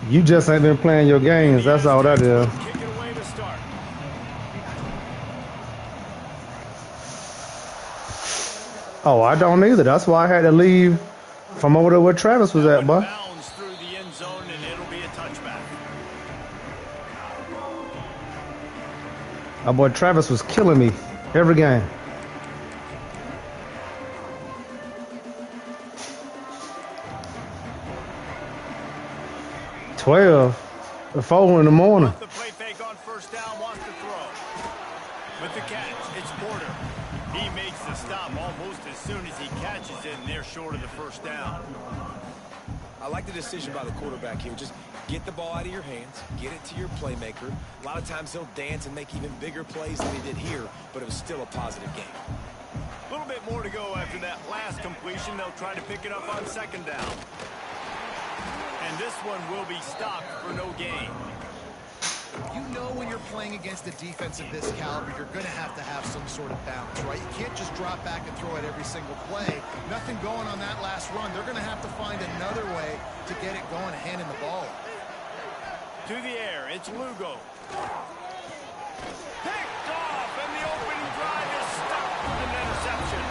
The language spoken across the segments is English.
You just ain't been playing your games. That's all that is. Kick it away to start. Oh, I don't either. That's why I had to leave from over there where Travis was at, boy. Bounds through the end zone, and it'll be a touchback. Our boy Travis was killing me every game. The 4 in the morning. The play fake on first down, wants to throw. With the catch, it's Porter. He makes the stop almost as soon as he catches it, and they're short of the first down. I like the decision by the quarterback here. Just get the ball out of your hands, get it to your playmaker. A lot of times he'll dance and make even bigger plays than he did here, but it was still a positive game. A little bit more to go after that last completion. They'll try to pick it up on second down. And this one will be stopped for no gain. You know when you're playing against a defense of this caliber, you're going to have some sort of balance, right? You can't just drop back and throw it every single play. Nothing going on that last run. They're going to have to find another way to get it going and handing the ball. To the air, it's Lugo. Picked off, and the opening drive is stopped with an interception.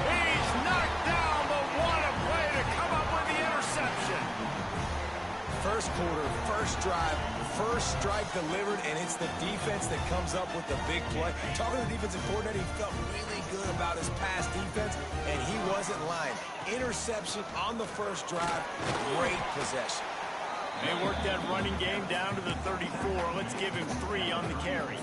He's knocked down, but what a play to come up with the interception. First quarter, first drive, first strike delivered, and it's the defense that comes up with the big play. Talking to the defensive coordinator, he felt really good about his pass defense, and he wasn't lying. Interception on the first drive, great possession. They worked that running game down to the 34. Let's give him 3 on the carry.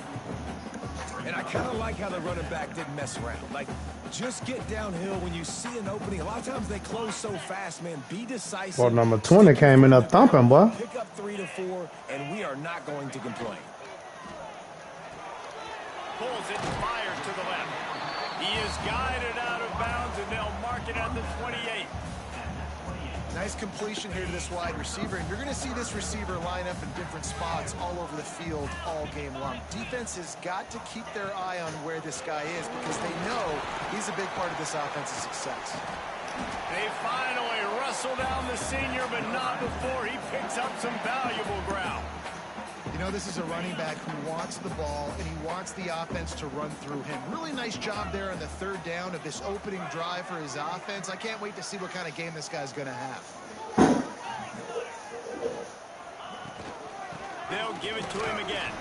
And I kind of like how the running back didn't mess around. Like, just get downhill when you see an opening. A lot of times they close so fast, man. Be decisive. Well, number 20 came in up thumping, boy. Pick up 3 to 4, and we are not going to complain. Pulls it and fires to the left. He is guided out of bounds, and they'll mark it at the 28. Nice completion here to this wide receiver, and you're going to see this receiver line up in different spots all over the field all game long. Defense has got to keep their eye on where this guy is because they know he's a big part of this offense's success. They finally wrestle down the senior, but not before he picks up some valuable ground. You know, this is a running back who wants the ball, and he wants the offense to run through him. Really nice job there on the third down of this opening drive for his offense. I can't wait to see what kind of game this guy's going to have. They'll give it to him again.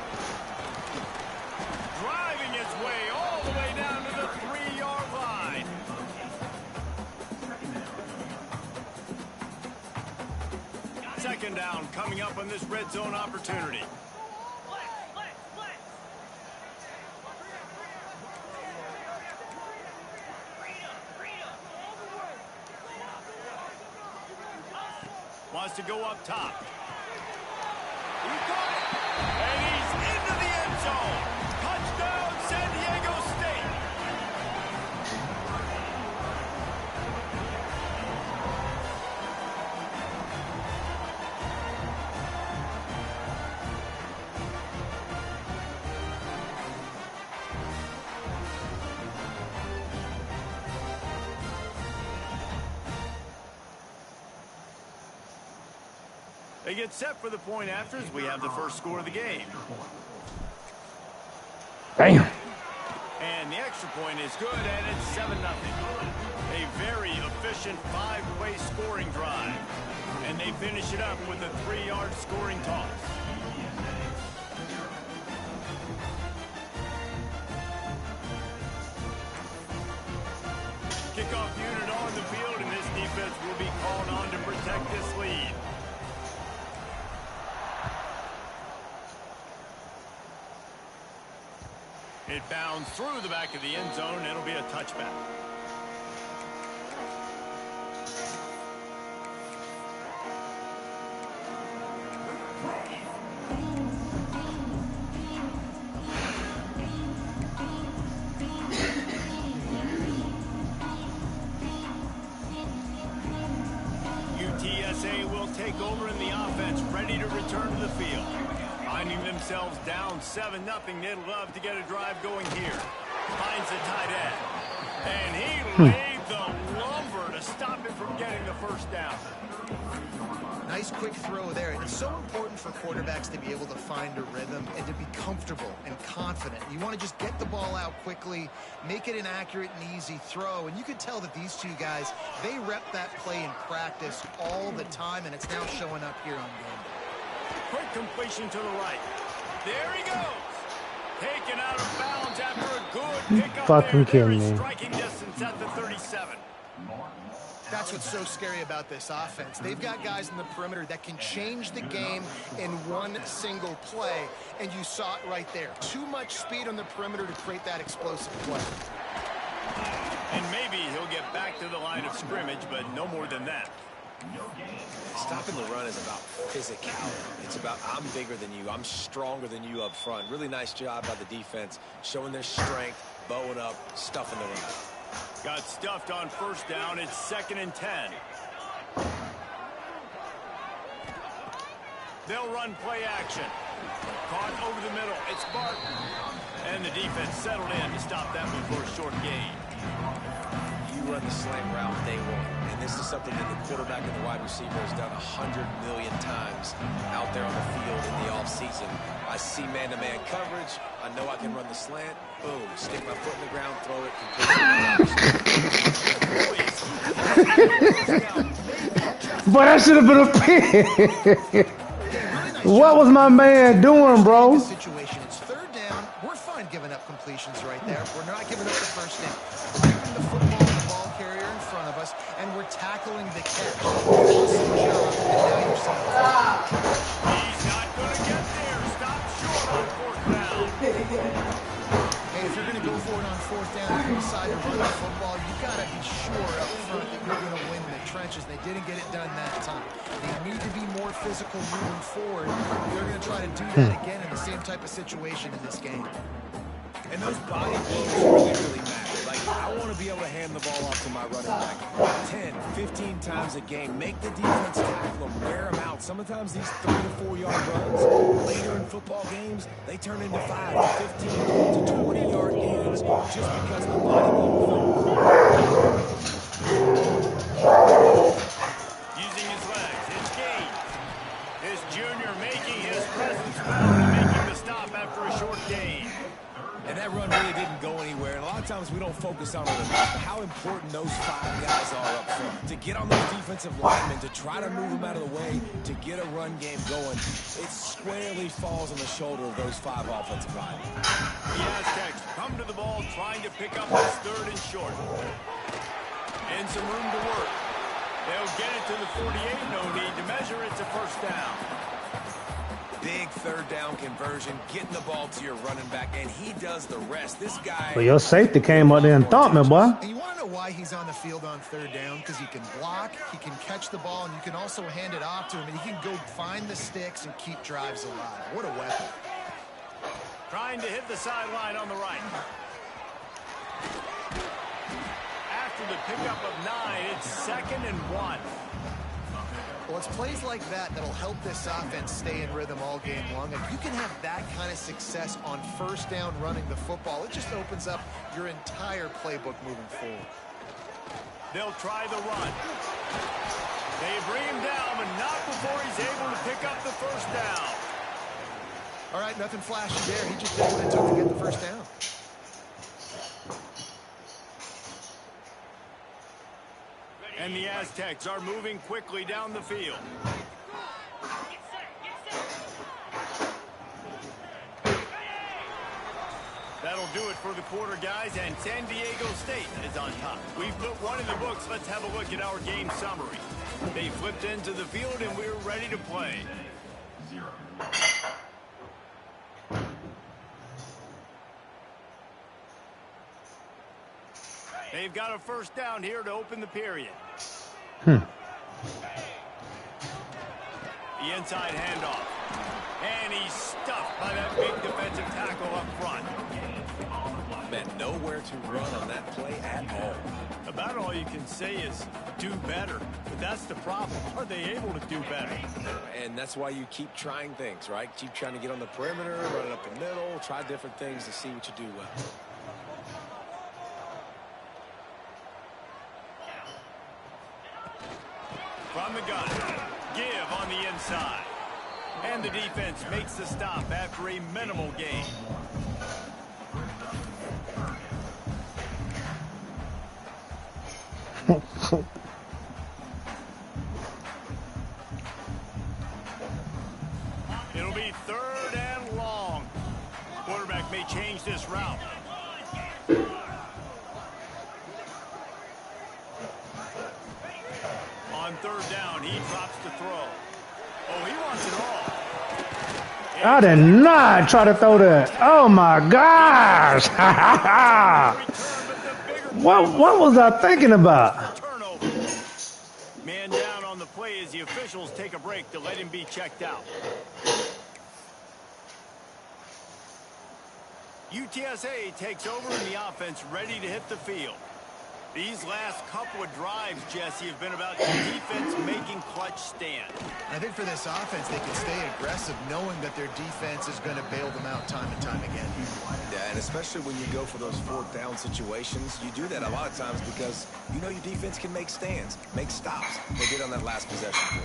Driving his way all the way down to the 3-yard line. Second down coming up on this red zone opportunity. Wants to go up top. He got it. And he's into the end zone. Touchdown, San Diego State. They get set for the point after as we have the first score of the game. Damn. And the extra point is good, and it's 7-0. A very efficient 5-way scoring drive. And they finish it up with a 3-yard scoring toss. Kickoff unit on the field, and this defense will be called on to protect this lead. It bounds through the back of the end zone. It'll be a touchback. UTSA will take over in the offense, ready to return to the field. Finding themselves down 7-0, they'd love to get a drive going here. Finds a tight end. And he laid the lumber to stop him from getting the first down. Nice quick throw there. And it's so important for quarterbacks to be able to find a rhythm and to be comfortable and confident. You want to just get the ball out quickly, make it an accurate and easy throw. And you can tell that these two guys, they rep that play in practice all the time, and it's now showing up here on game day. Quick completion to the right. There he goes. Taken out of bounds after a good pickup Fucking there. kidding They're in me. striking distance at the 37. That's what's so scary about this offense. They've got guys in the perimeter that can change the game in one single play, and you saw it right there. Too much speed on the perimeter to create that explosive play. And maybe he'll get back to the line of scrimmage, but no more than that. Stopping the run is about physicality. It's about I'm bigger than you. I'm stronger than you up front. Really nice job by the defense, showing their strength, bowing up, stuffing the run. Got stuffed on first down. It's 2nd and 10. They'll run play action. Caught over the middle. It's Barton. And the defense settled in to stop that one for a short gain. You run the slant route day one. And this is something that the quarterback and the wide receiver has done 100 million times out there on the field in the offseason. I see man-to-man coverage. I know I can run the slant. Boom. Stick my foot in the ground, throw it, complete. But that should have been a pick. What was my man doing, bro? Situation. It's 3rd down. We're fine giving up completions right there. We're not giving up the first down. We're giving the football to the ball carrier in front of us, and we're tackling the catch. Awesome job, and now you're seeing He's not going to get there. Stop short on 4th down. Hey, if you're going to go for it on 4th down and you decide to run the football, you got to be sure up front that you're going to win the trenches. They didn't get it done that time. They need to be more physical moving forward. They're going to try to do that again in the same type of situation in this game. And those body blows really matter. Like, I want to be able to hand the ball off to my running back 10, 15 times a game. Make the defense tackle them, wear them out. Sometimes these 3 to 4 yard runs later in football games, they turn into 5 to 15 to 20 yard gains just because the body blow. Using his legs. It's Gaines. This junior making his presence known and making the stop after a short gain. And that run really didn't go anywhere. And a lot of times we don't focus on it enough, but how important those 5 guys are up front. To get on those defensive linemen, to try to move them out of the way, to get a run game going, it squarely falls on the shoulder of those 5 offensive linemen. The Aztecs come to the ball trying to pick up this 3rd and short. And some room to work. They'll get it to the 48. No need to measure. It's a 1st down. Big 3rd down conversion, getting the ball to your running back, and he does the rest. This guy... Well, your safety came up there and thumped me, boy. And you want to know why he's on the field on 3rd down? Because he can block, he can catch the ball, and you can also hand it off to him, and he can go find the sticks and keep drives alive. What a weapon. Trying to hit the sideline on the right. After the pickup of 9, it's 2nd and 1. Well, it's plays like that that'll help this offense stay in rhythm all game long. If you can have that kind of success on 1st down running the football, it just opens up your entire playbook moving forward. They'll try the run. They bring him down, but not before he's able to pick up the 1st down. All right, nothing flashy there. He just did what it took to get the 1st down. And the Aztecs are moving quickly down the field. That'll do it for the quarter, guys, and San Diego State is on top. We've put one in the books. Let's have a look at our game summary. They flipped into the field, and we're ready to play. They've got a 1st down here to open the period. The inside handoff. And he's stuffed by that big defensive tackle up front. Man, nowhere to run on that play at all. About all you can say is do better. But that's the problem. Are they able to do better? And that's why you keep trying things, right? Keep trying to get on the perimeter, run it up the middle, try different things to see what you do well. From the gun. Give on the inside. And the defense makes the stop after a minimal gain. It'll be 3rd and long. Quarterback may change this route. On 3rd down, he drops the throw. Oh, he wants it all. I did not try to throw that. Oh my gosh! What was I thinking about? Turnover. Man down on the play as the officials take a break to let him be checked out. UTSA takes over in the offense, ready to hit the field. These last couple of drives, Jesse, have been about defense making clutch stand. I think for this offense, they can stay aggressive knowing that their defense is going to bail them out time and time again. Yeah, and especially when you go for those 4th down situations, you do that a lot of times because you know your defense can make stands, make stops. They did on that last possession.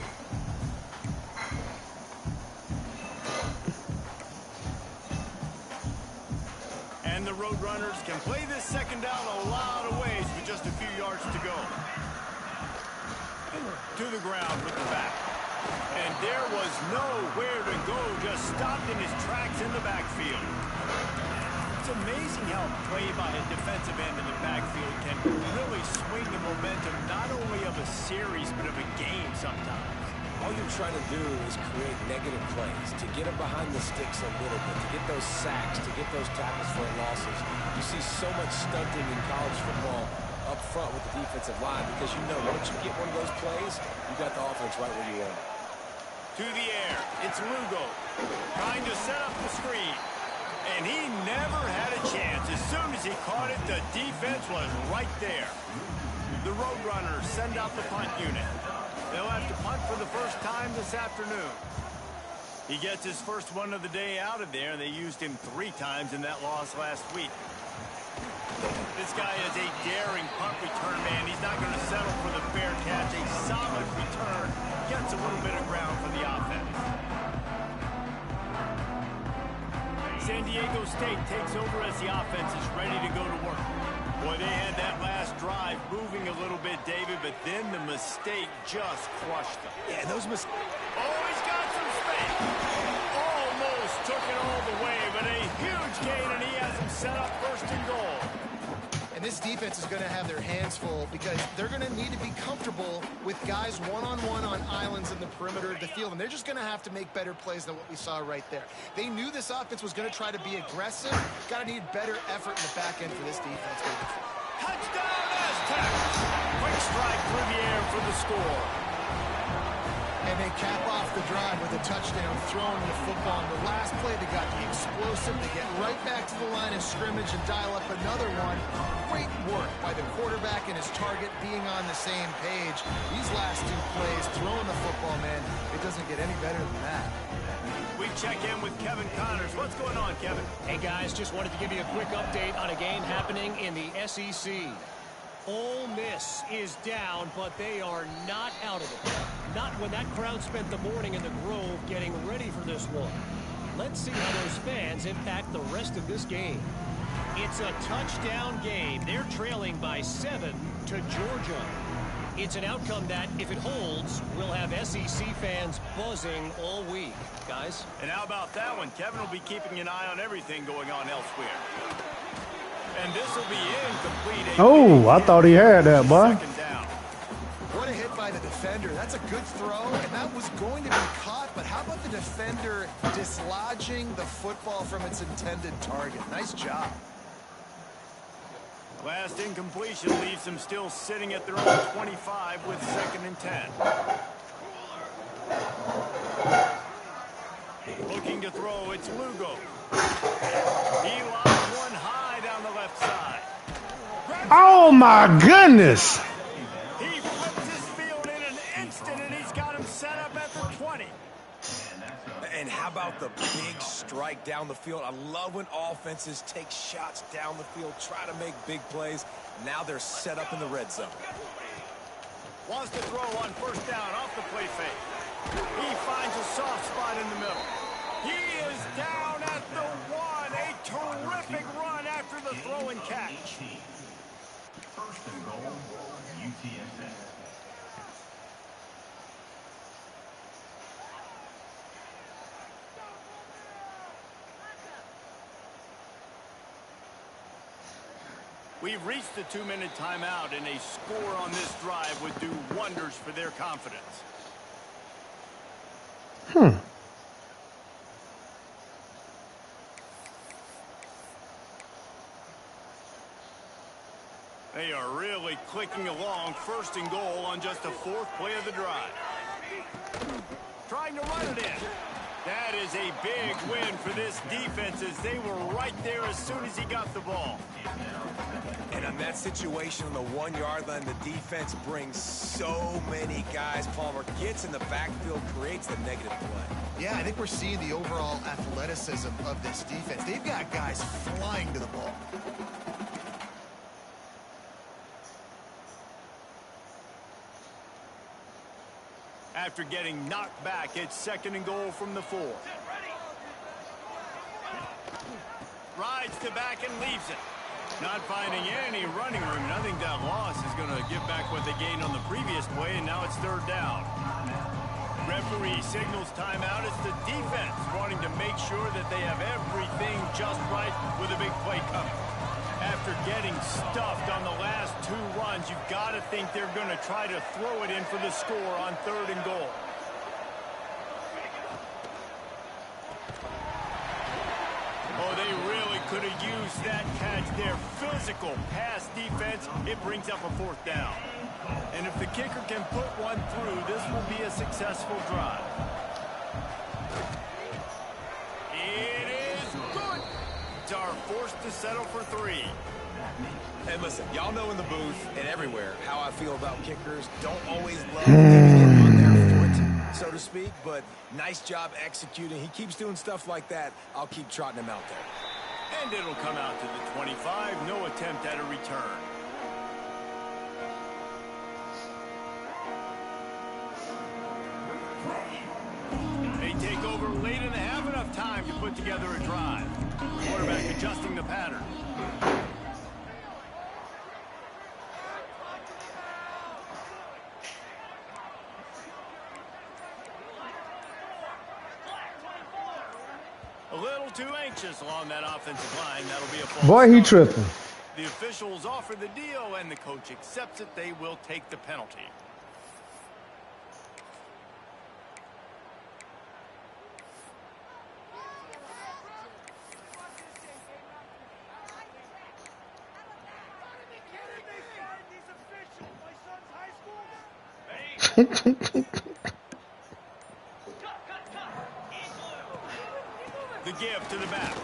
And the Roadrunners can play this 2nd down a lot of ways with just a few yards to go. To the ground with the back. And there was nowhere to go, just stopped in his tracks in the backfield. It's amazing how play by a defensive end in the backfield can really swing the momentum not only of a series but of a game sometimes. All you're trying to do is create negative plays, to get them behind the sticks a little bit, to get those sacks, to get those tackles for losses. You see so much stunting in college football up front with the defensive line because you know once you get one of those plays, you got the offense right where you want it. To the air, it's Lugo trying to set up the screen. And he never had a chance. As soon as he caught it, the defense was right there. The Roadrunners send out the punt unit. They'll have to punt for the first time this afternoon. He gets his first one of the day out of there, and they used him 3 times in that loss last week. This guy is a daring punt return man. He's not going to settle for the fair catch. A solid return. Gets a little bit of ground for the offense. San Diego State takes over as the offense is ready to go to work. Boy, they had that last drive moving a little bit, David, but then the mistake just crushed them. Yeah, those mistakes. Oh, he's got some space. Almost took it all the way, but a huge gain, and he has him set up 1st and goal. And this defense is going to have their hands full because they're going to need to be comfortable with guys one-on-one on islands in the perimeter of the field. And they're just going to have to make better plays than what we saw right there. They knew this offense was going to try to be aggressive. Got to need better effort in the back end for this defense. Touchdown, Aztecs! Quick strike through the air for the score. And they cap off the drive with a touchdown, throwing the football. And the last play, they got the explosive. They get right back to the line of scrimmage and dial up another one. Great work by the quarterback and his target being on the same page. These last 2 plays, throwing the football, man, it doesn't get any better than that. We check in with Kevin Connors. What's going on, Kevin? Hey, guys, just wanted to give you a quick update on a game happening in the SEC. Ole Miss is down, but they are not out of it. Not when that crowd spent the morning in the Grove getting ready for this one. Let's see how those fans impact the rest of this game. It's a touchdown game. They're trailing by 7 to Georgia. It's an outcome that, if it holds, will have SEC fans buzzing all week. Guys? And how about that one? Kevin will be keeping an eye on everything going on elsewhere. And this will be incomplete. Oh, I thought he had that, boy. What a hit by the defender. That's a good throw, and that was going to be caught. But how about the defender dislodging the football from its intended target? Nice job. Last incompletion leaves them still sitting at their own 25 with 2nd and 10. Looking to throw, it's Lugo. He lobs one high down the left side. Oh my goodness! He flips his field in an instant, and he's got him set up at the 20. And how about the big strike down the field? I love when offenses take shots down the field, try to make big plays. Now they're set up in the red zone. Wants to throw on 1st down off the play fake. He finds a soft spot in the middle. He is down at the 1. A terrific run after the throw and catch. First and goal, UTSA. We've reached the 2-minute timeout, and a score on this drive would do wonders for their confidence. They are really clicking along, first and goal on just the 4th play of the drive. Trying to run it in. That is a big win for this defense as they were right there as soon as he got the ball. And on that situation on the 1-yard line, the defense brings so many guys. Palmer gets in the backfield, creates the negative play. Yeah, I think we're seeing the overall athleticism of this defense. They've got guys flying to the ball. After getting knocked back, it's 2nd and goal from the 4. Rides to back and leaves it. Not finding any running room. And I think that loss is going to give back what they gained on the previous play, and now it's 3rd down. Referee signals timeout. It's the defense wanting to make sure that they have everything just right with a big play coming. After getting stuffed on the last 2 runs, you've got to think they're going to try to throw it in for the score on 3rd and goal. Oh, they really could have used that catch there. Physical pass defense. It brings up a 4th down. And if the kicker can put one through, this will be a successful drive. It is good. Are forced to settle for 3. And listen, y'all know in the booth and everywhere how I feel about kickers. Don't always love getting it on their foot, so to speak, but nice job executing. He keeps doing stuff like that. I'll keep trotting him out there. And it'll come out to the 25. No attempt at a return. They take over late in the half, enough time to put together a drive. Quarterback adjusting the pattern. A little too anxious along that offensive line. That'll be a false Boy, he start. tripping. The officials offer the deal, and the coach accepts it. They will take the penalty. The give to the back.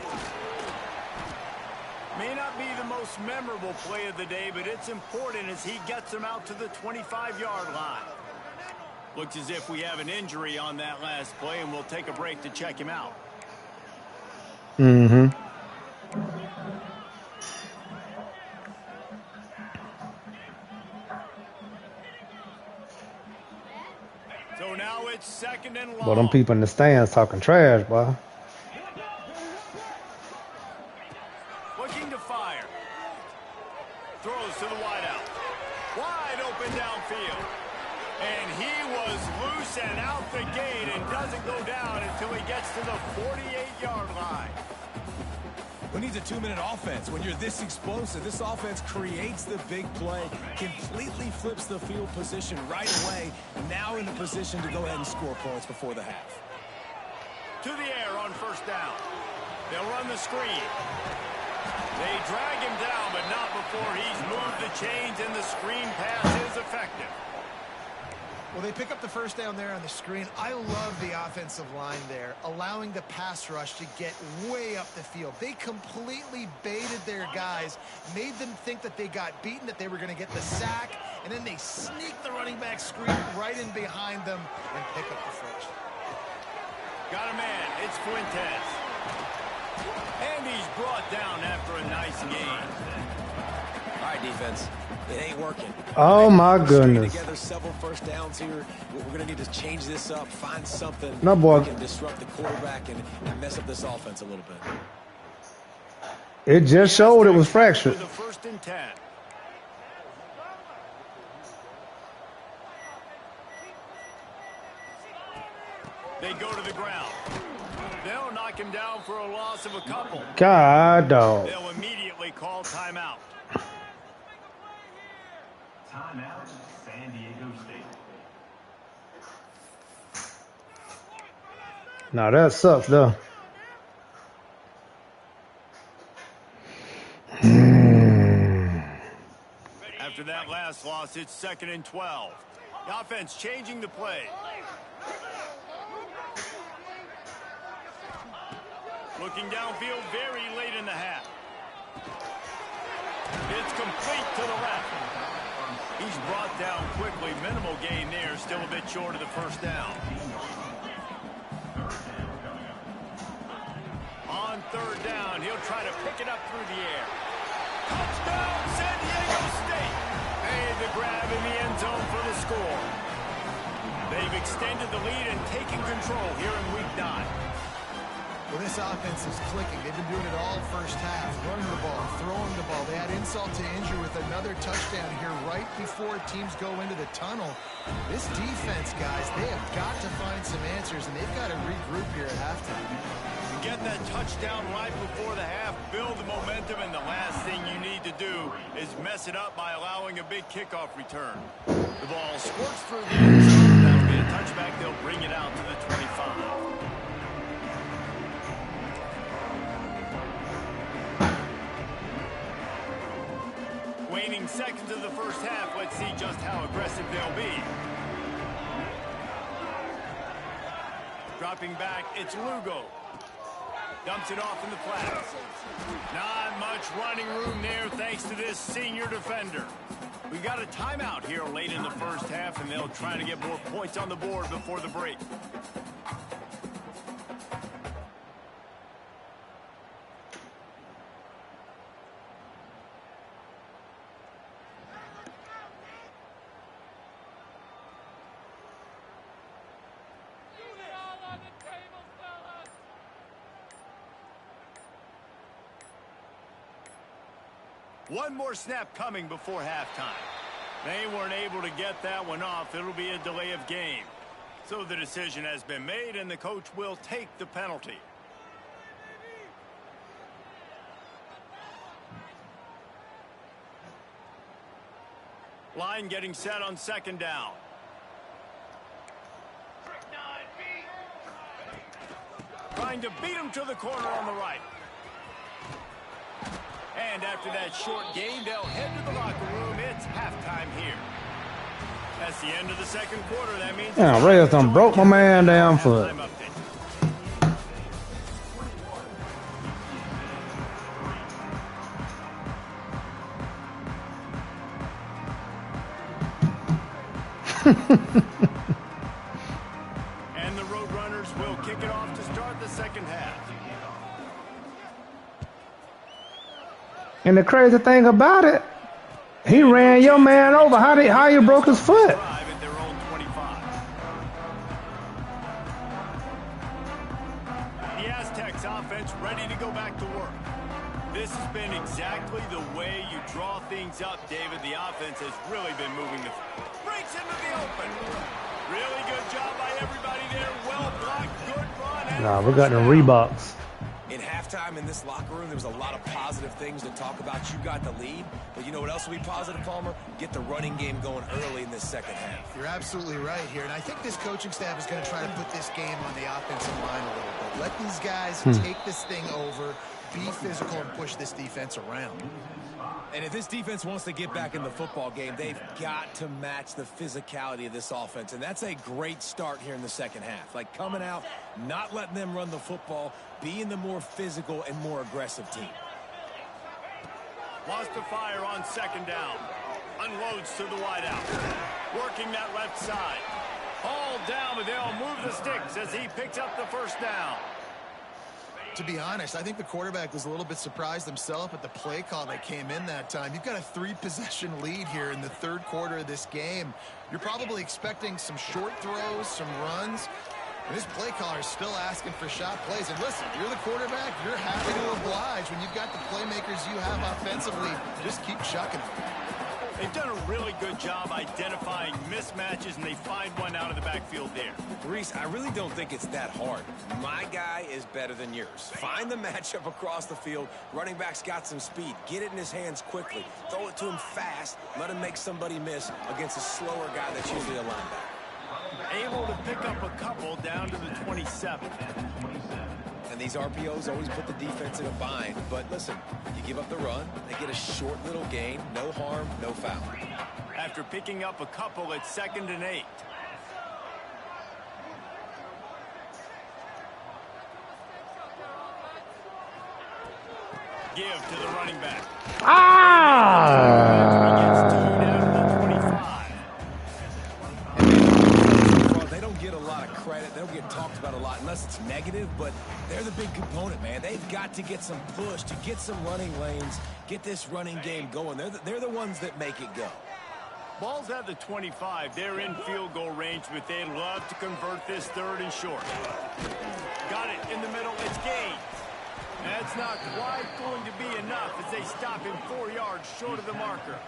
May not be the most memorable play of the day, but it's important as he gets him out to the 25-yard line. Looks as if we have an injury on that last play, and we'll take a break to check him out. Mm-hmm. So now it's 2nd and long. Boy, them people in the stands talking trash, boy. Looking to fire. Throws to the wideout. Wide open downfield. And he was loose and out the gate and doesn't go down until he gets to the 48-yard line. Who needs a 2-minute offense? When you're this explosive, this offense creates the big play, completely flips the field position right away, now in a position to go ahead and score points before the half. To the air on 1st down. They'll run the screen. They drag him down, but not before he's moved the chains, and the screen pass is effective. Well, they pick up the 1st down there on the screen. I love the offensive line there, allowing the pass rush to get way up the field. They completely baited their guys, made them think that they got beaten, that they were going to get the sack, and then they sneak the running back screen right in behind them and pick up the 1st. Got a man. It's Fuentes. And he's brought down after a nice gain. All right, defense. It ain't working. Oh, my We're goodness. together several first downs here. We're going to need to change this up, find something No, boy. that can disrupt the quarterback and mess up this offense a little bit. It just showed it was fractured. With a 1st and 10. They go to the ground. They'll knock him down for a loss of a couple. God, dog. They'll immediately call timeout. Timeout, San Diego State. Now that sucks, though. After that last loss, it's 2nd and 12. The offense changing the play. Looking downfield very late in the half. It's complete to the left. He's brought down quickly. Minimal gain there. Still a bit short of the 1st down. On 3rd down, he'll try to pick it up through the air. Touchdown, San Diego State. Made the grab in the end zone for the score. They've extended the lead and taken control here in Week 9. Well, this offense is clicking. They've been doing it all first half, running the ball, throwing the ball. They had insult to injury with another touchdown here right before teams go into the tunnel. This defense, guys, they have got to find some answers, and they've got to regroup here at halftime. Get that touchdown right before the half, build the momentum, and the last thing you need to do is mess it up by allowing a big kickoff return. The ball squirts through the end zone. That'll be a touchback. They'll bring it out to the 25. Waning seconds of the first half. Let's see just how aggressive they'll be. Dropping back, it's Lugo. Dumps it off in the flats. Not much running room there thanks to this senior defender. We got a timeout here late in the first half, and they'll try to get more points on the board before the break. One more snap coming before halftime. They weren't able to get that one off. It'll be a delay of game. So the decision has been made, and the coach will take the penalty. Line getting set on 2nd down. Trying to beat him to the corner on the right. And after that short game, they'll head to the locker room. It's halftime here. That's the end of the 2nd quarter. That means... Yeah, Reyes done broke my man down foot. And the Roadrunners will kick it off to start the 2nd half. And the crazy thing about it, he ran your man over. How you broke his foot? At their own 25. The Aztecs offense ready to go back to work. This has been exactly the way you draw things up, David. The offense has really been moving the breaks into the open. Really good job by everybody there. Well blocked, good run. Nah, we got the Reeboks. In halftime in this locker room, there was a lot of positive things to talk about. You got the lead, but you know what else will be positive, Palmer? Get the running game going early in this 2nd half. You're absolutely right here, and I think this coaching staff is going to try to put this game on the offensive line a little bit. Let these guys take this thing over, be physical, and push this defense around. And if this defense wants to get back in the football game, they've got to match the physicality of this offense. And that's a great start here in the 2nd half. Like coming out, not letting them run the football, being the more physical and more aggressive team. Lost the fire on 2nd down. Unloads to the wideout. Working that left side. All down, but they'll move the sticks as he picks up the 1st down. To be honest, I think the quarterback was a little bit surprised himself at the play call that came in that time. You've got a 3-possession lead here in the third quarter of this game. You're probably expecting some short throws, some runs. And this play caller is still asking for shot plays. And listen, you're the quarterback. You're happy to oblige when you've got the playmakers you have offensively. Just keep chucking them. They've done a really good job identifying mismatches, and they find one out of the backfield there. Reese, I really don't think it's that hard. My guy is better than yours. Find the matchup across the field. Running back's got some speed. Get it in his hands quickly. Throw it to him fast. Let him make somebody miss against a slower guy that's usually a linebacker. Able to pick up a couple down to the 27. And these RPOs always put the defense in a bind. But listen, you give up the run, they get a short little gain. No harm, no foul. After picking up a couple, it's 2nd and 8. Give to the running back. They don't get a lot of credit. They don't get talked about a lot unless it's negative, but they're the big component, man. They've got to get some push, to get some running lanes, get this running game going. They're the ones that make it go. Ball's at the 25. They're in field goal range, but they'd love to convert this 3rd and short. Got it in the middle. It's gained. That's not quite going to be enough as they stop him 4 yards short of the marker.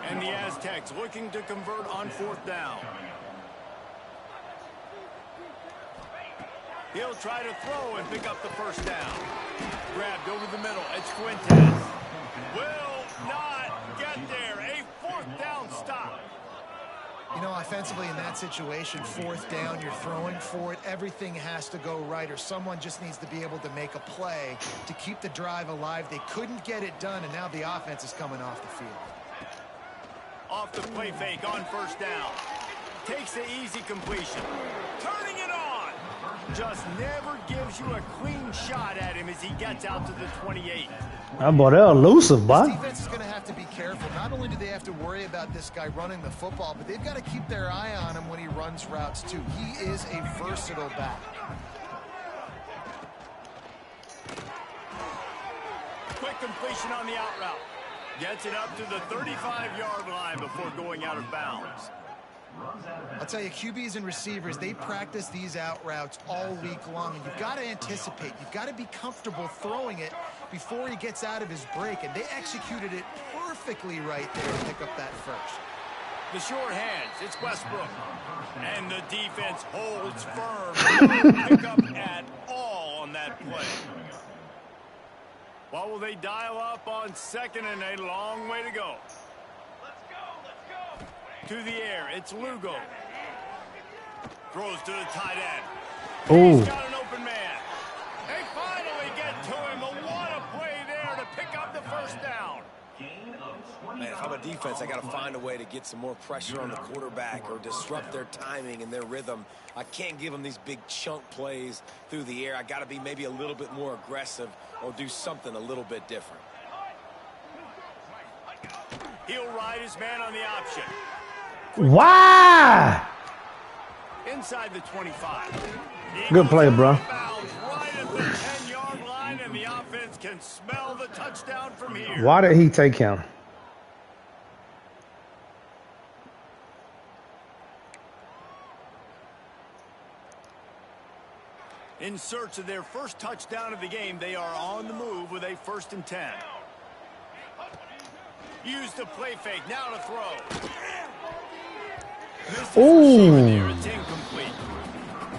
And the Aztecs looking to convert on 4th down. He'll try to throw and pick up the 1st down. Grabbed over the middle. It's Fuentes. Will not get there. A 4th down stop. You know, offensively in that situation, 4th down, you're throwing for it. Everything has to go right, or someone just needs to be able to make a play to keep the drive alive. They couldn't get it done, and now the offense is coming off the field. Off the play fake on 1st down. Takes the easy completion. Turning it on. Just never gives you a clean shot at him as he gets out to the 28. That boy, they're elusive, boy. This defense is going to have to be careful. Not only do they have to worry about this guy running the football, but they've got to keep their eye on him when he runs routes, too. He is a versatile back. Quick completion on the out route. Gets it up to the 35-yard line before going out of bounds. I'll tell you, QBs and receivers, they practice these out routes all week long, and you've got to anticipate. You've got to be comfortable throwing it before he gets out of his break, and they executed it perfectly right there to pick up that first. The short hands, it's Westbrook. And the defense holds firm. No pickup at all on that play. What will they dial up on 2nd and 8? Long way to go. To the air, it's Lugo. Throws to the tight end. Ooh. He's got an open man. They finally get to him. But what a play there to pick up the 1st down. Man, if I'm a defense, I got to find a way to get some more pressure on the quarterback or disrupt their timing and their rhythm. I can't give them these big chunk plays through the air. I got to be maybe a little bit more aggressive or do something a little bit different. He'll ride his man on the option. Why? Inside the 25. Good play, bro. Right at the 10-yard line, and the offense can smell the touchdown from here. Why did he take him? In search of their first touchdown of the game, they are on the move with a 1st and 10. Use the play fake, now to throw. Ooh. It's incomplete.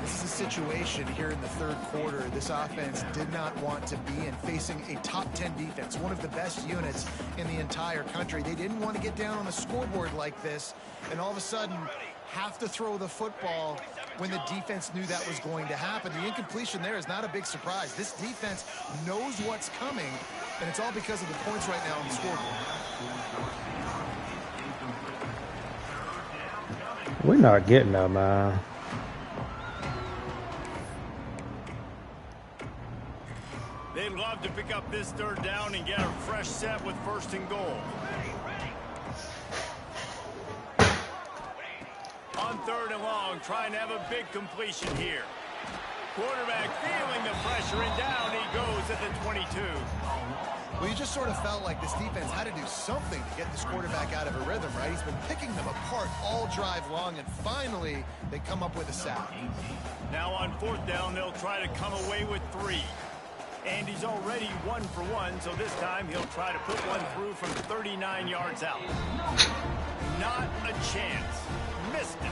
This is a situation here in the third quarter this offense did not want to be in, facing a top 10 defense, one of the best units in the entire country. They didn't want to get down on the scoreboard like this, and all of a sudden have to throw the football when the defense knew that was going to happen. The incompletion there is not a big surprise. This defense knows what's coming, and it's all because of the points right now on the scoreboard. We're not getting that, man. They'd love to pick up this 3rd down and get a fresh set with 1st and goal. On 3rd and long, trying to have a big completion here. Quarterback feeling the pressure, and down he goes at the 22. Well, you just sort of felt like this defense had to do something to get this quarterback out of a rhythm, right? He's been picking them apart all drive long, and finally they come up with a sack. Now on 4th down, they'll try to come away with 3. And he's already 1 for 1, so this time he'll try to put one through from 39 yards out. Not a chance. Missed it.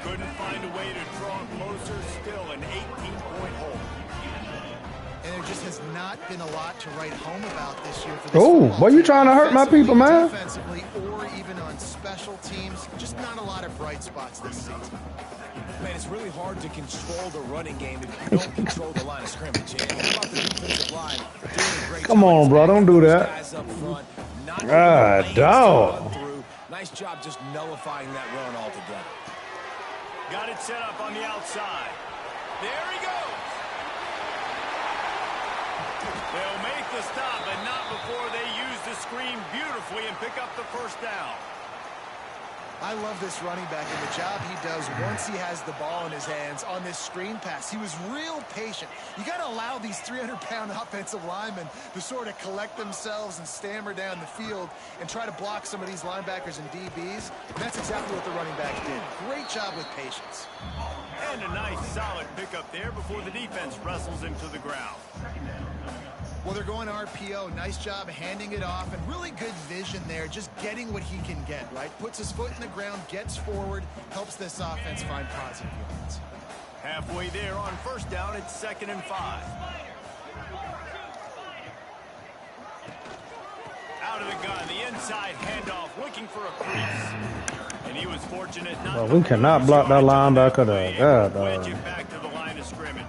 Couldn't find a way to draw closer. Still an 18-point hole. And there just has not been a lot to write home about this year for this. Oh, boy, you trying to hurt my people, man? Defensively or even on special teams, just not a lot of bright spots this season. Man, it's really hard to control the running game if you don't control the line of scrimmage. And how about the defensive line doing a great Come job on, bro, don't do that. guys up front, not Dog. Nice job just nullifying that run altogether. Got it set up on the outside. There he goes. They'll make the stop, but not before they use the screen beautifully and pick up the 1st down. I love this running back and the job he does once he has the ball in his hands on this screen pass. He was real patient. You got to allow these 300-pound offensive linemen to sort of collect themselves and stammer down the field and try to block some of these linebackers and DBs. And that's exactly what the running back did. Great job with patience. And a nice solid pickup there before the defense wrestles him to the ground. Well, they're going RPO. Nice job handing it off, and really good vision there, just getting what he can get, right? Puts his foot in the ground, gets forward, helps this offense find positive yards. Halfway there on 1st down, it's 2nd and 5. Out of the gun, the inside handoff, looking for a crease. And he was fortunate not Well, we cannot block that linebacker there. God, wedge it back to the line of scrimmage.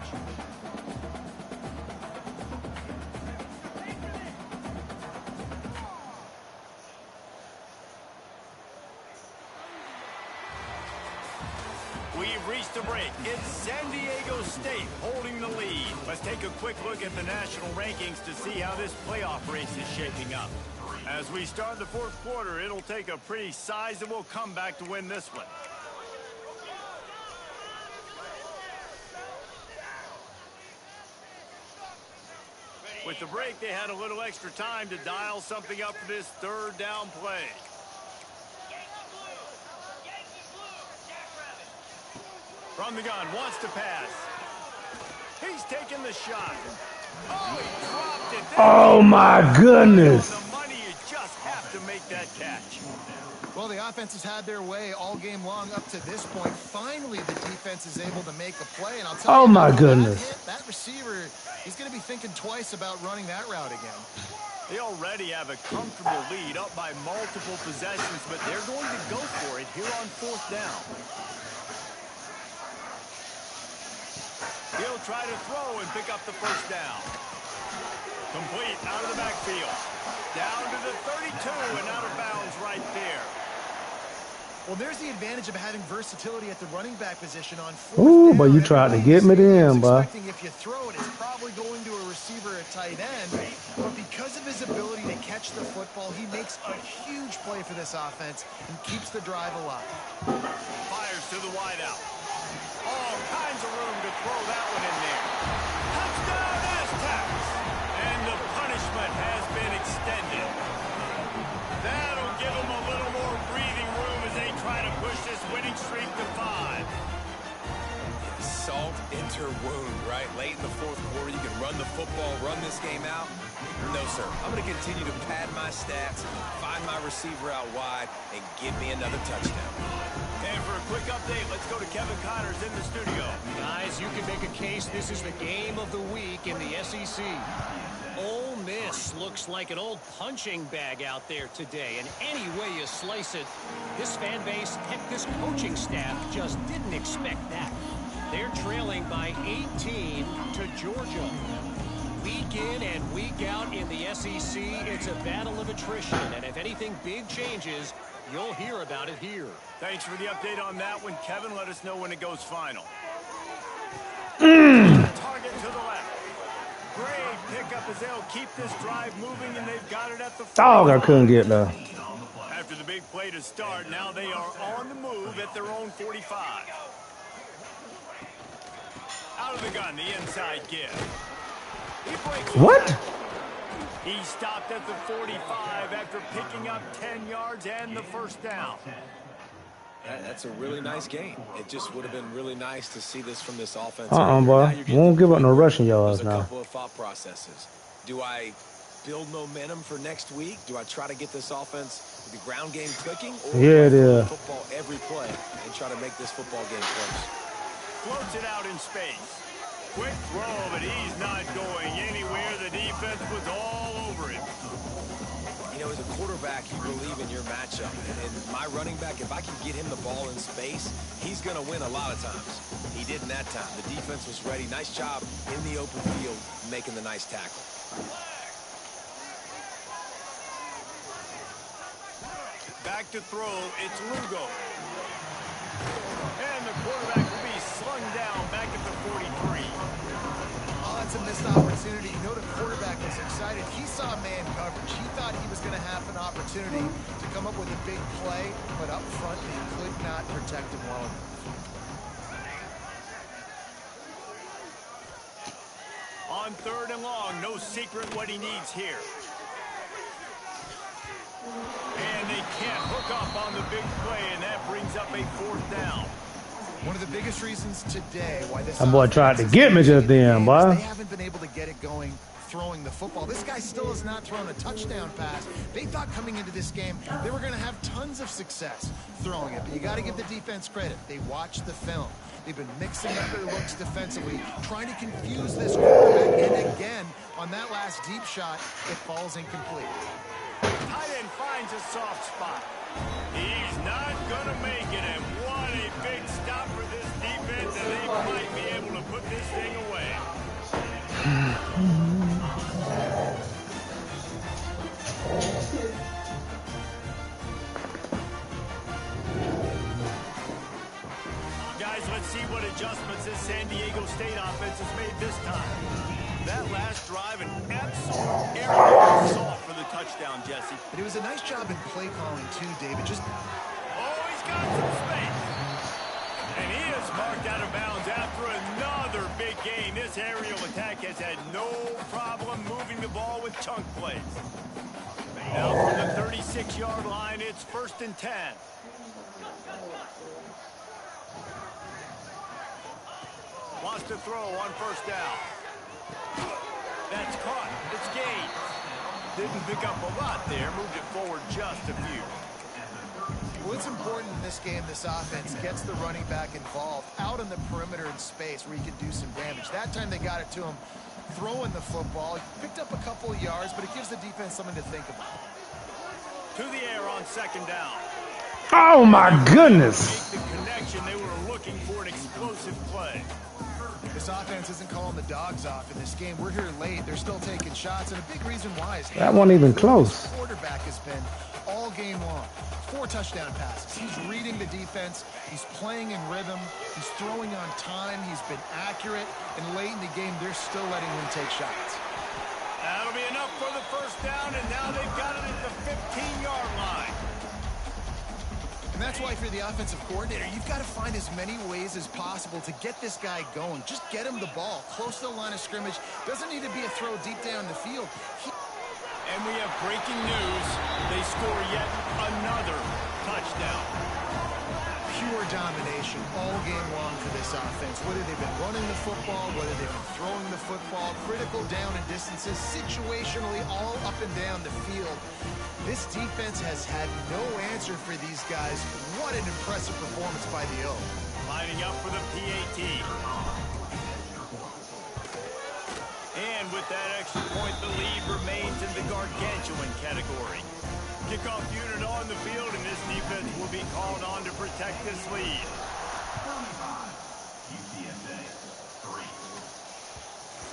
We've reached a break. It's San Diego State holding the lead. Let's take a quick look at the national rankings to see how this playoff race is shaping up. As we start the 4th quarter, it'll take a pretty sizable comeback to win this one. With the break, they had a little extra time to dial something up for this 3rd down play. From the gun, wants to pass. He's taking the shot. Oh, he dropped it. Oh, my goodness. The money, you just have to make that catch. Well, the offense has had their way all game long up to this point. Finally, the defense is able to make a play, and I'll tell you, Oh, my goodness. That receiver, he's going to be thinking twice about running that route again. They already have a comfortable lead up by multiple possessions, but they're going to go for it here on 4th down. He'll try to throw and pick up the 1st down. Complete out of the backfield. Down to the 32 and out of bounds right there. Well, there's the advantage of having versatility at the running back position on 4th Ooh, down. but you tried to get me then, boy. Expecting if you throw it, it's probably going to a receiver at tight end. But because of his ability to catch the football, he makes a huge play for this offense and keeps the drive alive. Fires to the wideout. All kinds of room to throw that one in there. Touchdown Aztecs! And the punishment has been extended. That'll give them a little more breathing room as they try to push this winning streak to 5. Salt into wound, right? Late in the 4th quarter, you can run the football, run this game out. No, sir. I'm going to continue to pad my stats, find my receiver out wide, and give me another touchdown. And for a quick update, let's go to Kevin Connors in the studio. Guys, you can make a case this is the game of the week in the SEC. Ole Miss looks like an old punching bag out there today. And any way you slice it, this fan base, heck, this coaching staff just didn't expect that. They're trailing by 18 to Georgia. Week in and week out in the SEC, it's a battle of attrition. And if anything big changes, you'll hear about it here. Thanks for the update on that one, Kevin. Let us know when it goes final. Target to the left. Great pickup as they'll keep this drive moving, and they've got it at the Dog, I couldn't get there. After the big play to start, now they are on the move at their own 45. Out of the gun, the inside give. He breaks What? through. He stopped at the 45 after picking up 10 yards and the first down. That's a really nice game. It just would have been really nice to see this from this offense. Boy. Won't give up no rushing yards now. now. A couple of thought processes. Do I build momentum for next week? Do I try to get this offense, the ground game clicking? Or Yeah, it do I is. throw the football every play and try to make this football game close? Floats it out in space. Quick throw, but he's not going anywhere. The defense was all over him. You know, as a quarterback, you believe in your matchup. And my running back, if I can get him the ball in space, he's going to win a lot of times. He did in that time. The defense was ready. Nice job in the open field making the nice tackle. Back to throw, it's Lugo. And the quarterback will be slung down back at the 43. Oh, that's a missed opportunity. You know the quarterback was excited. He saw man coverage. He thought he was going to have an opportunity to come up with a big play, but up front, he could not protect him well enough. On 3rd and long, no secret what he needs here. And they can't hook up on the big play, and that brings up a 4th down. One of the biggest reasons today why this That boy tried to get me just then, boy. They haven't been able to get it going throwing the football. This guy still has not thrown a touchdown pass. They thought coming into this game they were going to have tons of success throwing it, but you got to give the defense credit. They watched the film. They've been mixing up their looks defensively, trying to confuse this quarterback, and again, on that last deep shot, it falls incomplete. Tight end finds a soft spot. He's not going to make it, and what a big stop for this defense, and they might be able to put this thing away. Guys, let's see what adjustments this San Diego State offense has made this time. That last drive, an absolute aerial assault for the touchdown, Jesse. But it was a nice job in play calling, too, David. Oh, he's got some space. And he is marked out of bounds after another big gain. This aerial attack has had no problem moving the ball with chunk plays. Now from the 36-yard line, it's 1st and 10. Wants to throw on 1st down. That's caught. It's gained. Didn't pick up a lot there. Moved it forward just a few. What's important in this game, this offense gets the running back involved out on the perimeter in space where he can do some damage. That time they got it to him throwing the football. He picked up a couple of yards, but it gives the defense something to think about. To the air on 2nd down. Oh, my goodness. Make the connection. They were looking for an explosive play. This offense isn't calling the dogs off in this game. We're here late. They're still taking shots, and a big reason why is that wasn't even close. This quarterback has been all game long. 4 touchdown passes. He's reading the defense. He's playing in rhythm. He's throwing on time. He's been accurate. And late in the game, they're still letting him take shots. That'll be enough for the 1st down, and now they've got it at the 15-yard line. And that's why, if you're the offensive coordinator, you've got to find as many ways as possible to get this guy going. Just get him the ball close to the line of scrimmage. Doesn't need to be a throw deep down the field. And we have breaking news. They score yet another touchdown. Pure domination all game long for this offense. Whether they've been running the football, whether they've been throwing the football, critical down and distances, situationally all up and down the field. This defense has had no answer for these guys. What an impressive performance by the O. Lining up for the PAT. And with that extra point, the lead remains in the gargantuan category. Kickoff unit on the field, and this defense will be called on to protect this lead.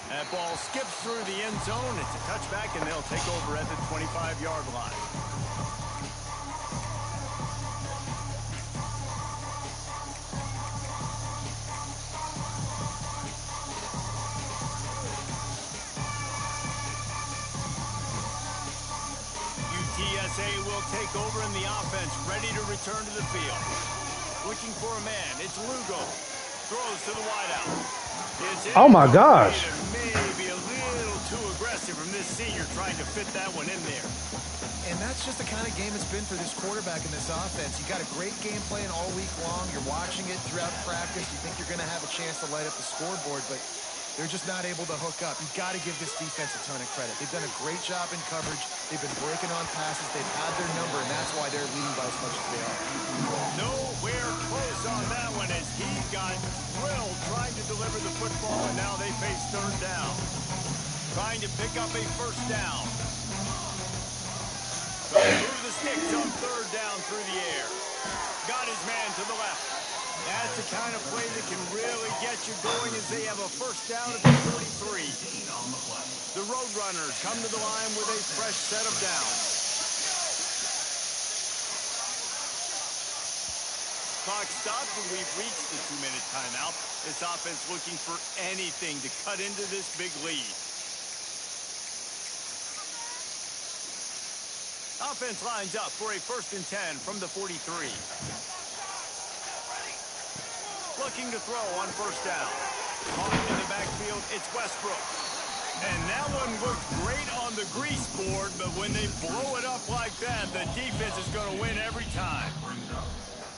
That ball skips through the end zone. It's a touchback, and they'll take over at the 25-yard line. UTSA will take over in the offense, ready to return to the field. Looking for a man. It's Lugo. Throws to the wideout. Oh, my gosh. Maybe a little too aggressive from this senior trying to fit that one in there. And that's just the kind of game it's been for this quarterback in this offense. You got a great game plan all week long. You're watching it throughout practice. You think you're going to have a chance to light up the scoreboard, but they're just not able to hook up. You've got to give this defense a ton of credit. They've done a great job in coverage. They've been breaking on passes. They've had their number, and that's why they're leading by as much as they are. Nowhere close on that one as he got drilled trying to deliver the football, and now they face third down. Trying to pick up a first down. Move the sticks on third down through the air. Got his man to the left. That's the kind of play that can really get you going as they have a first down at the 43. The Roadrunners come to the line with a fresh set of downs. Clock stops and we've reached the 2-minute timeout. This offense looking for anything to cut into this big lead. Offense lines up for a 1st and 10 from the 43. Looking to throw on first down. Caught in the backfield, it's Westbrook. And that one looked great on the grease board, but when they blow it up like that, the defense is going to win every time.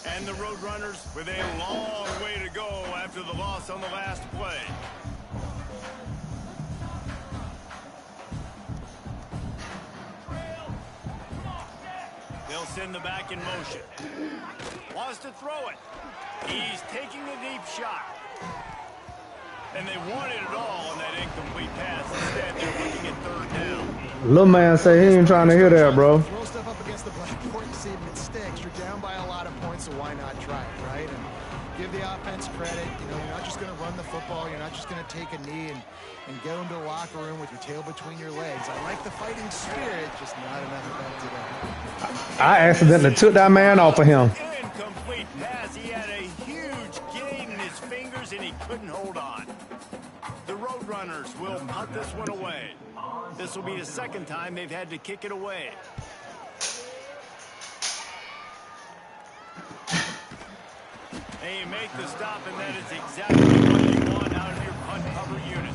And the Roadrunners with a long way to go after the loss on the last play. They'll send the back in motion. Wants to throw it. He's taking a deep shot. And they wanted it all on that incomplete pass. Instead, they're looking at third down. Little man say he ain't trying to hear that, bro. Throw stuff up against the blackboard and see if it sticks. You're down by a lot of points, so why not try it, right? And give the offense credit. You know, you're not just going to run the football. You're not just going to take a knee and go into the locker room with your tail between your legs. I like the fighting spirit, just not enough of that today. I accidentally took that man off of him. Incomplete pass. He had a huge gain in his fingers, and he couldn't hold on. The Roadrunners will punt this one away. This will be the second time they've had to kick it away. And you make the stop, and that is exactly what you want out of your punt cover unit.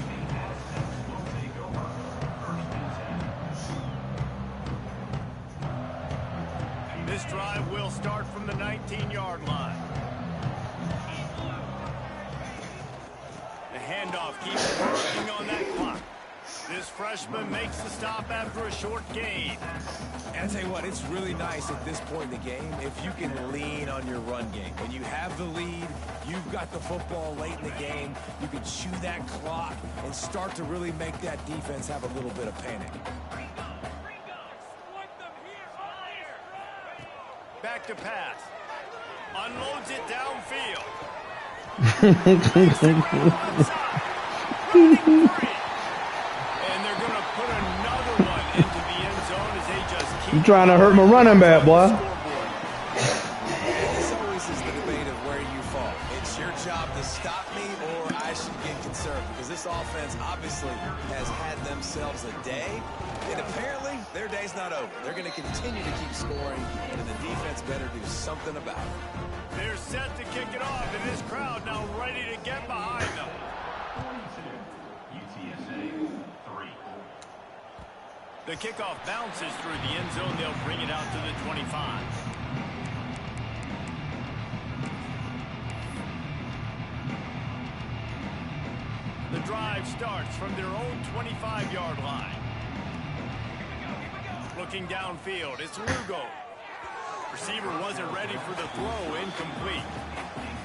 This drive will start from the 19-yard line. The handoff keeps working on that clock. This freshman makes the stop after a short gain. And I tell you what, it's really nice at this point in the game if you can lean on your run game. When you have the lead, you've got the football late in the game, you can chew that clock and start to really make that defense have a little bit of panic. Back to pass. Unloads it downfield. And they're going to put another one into the end zone as they just keep... You trying to hurt my running back, boy. This always is the debate of where you fall. It's your job to stop me or I should get concerned because this offense obviously has had themselves a day. And apparently, their day's not over. They're going to continue to keep scoring, and the defense better do something about it. They're set to kick it off, and this crowd now ready to get behind them. The kickoff bounces through the end zone. They'll bring it out to the 25. The drive starts from their own 25-yard line. Looking downfield, it's Lugo. Receiver wasn't ready for the throw, incomplete.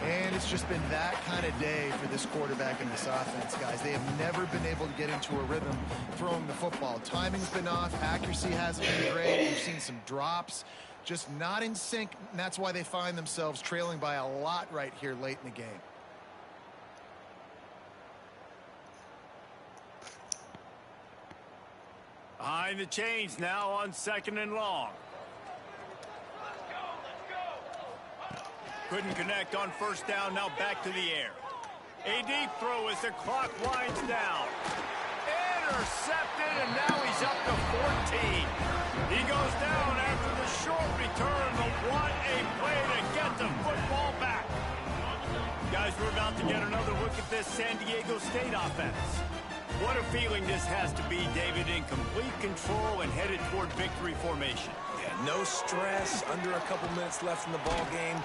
And it's just been that kind of day for this quarterback and this offense, guys. They have never been able to get into a rhythm throwing the football. Timing's been off. Accuracy hasn't been great. We've seen some drops, just not in sync, and that's why they find themselves trailing by a lot right here late in the game. Behind the chains now on 2nd and long. Couldn't connect on first down, now back to the air. A deep throw as the clock winds down. Intercepted, and now he's up to 14. He goes down after the short return, but what a play to get the football back. Guys, we're about to get another look at this San Diego State offense. What a feeling this has to be, David, in complete control and headed toward victory formation. Yeah, no stress, under a couple minutes left in the ball game,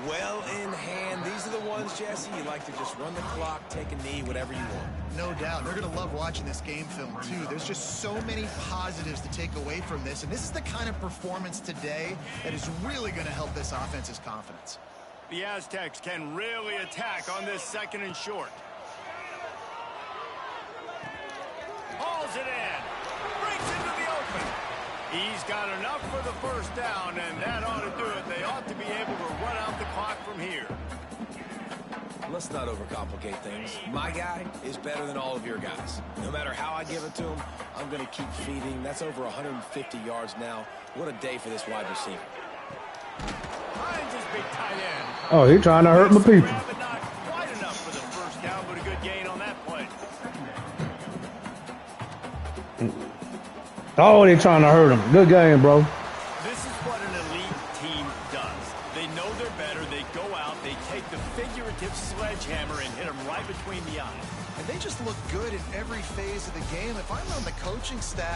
well in hand. These are the ones, Jesse, you like to just run the clock, take a knee, whatever you want. No doubt. They're going to love watching this game film, too. There's just so many positives to take away from this, and this is the kind of performance today that is really going to help this offense's confidence. The Aztecs can really attack on this 2nd and short. Hauls it in. Breaks into the open. He's got enough for the first down, and that ought to do it. They ought to be able to run out the clock from here. Let's not overcomplicate things. My guy is better than all of your guys. No matter how I give it to him, I'm going to keep feeding. That's over 150 yards now. What a day for this wide receiver. Finds his big tight end. Oh, he trying to hurt my people. But not quite enough for the first down, but a good gain on that play. Oh, they trying to hurt him. Good game, bro. This is what an elite team does. They know they're better. They go out. They take the figurative sledgehammer and hit them right between the eyes. And they just look good in every phase of the game. If I'm on the coaching staff,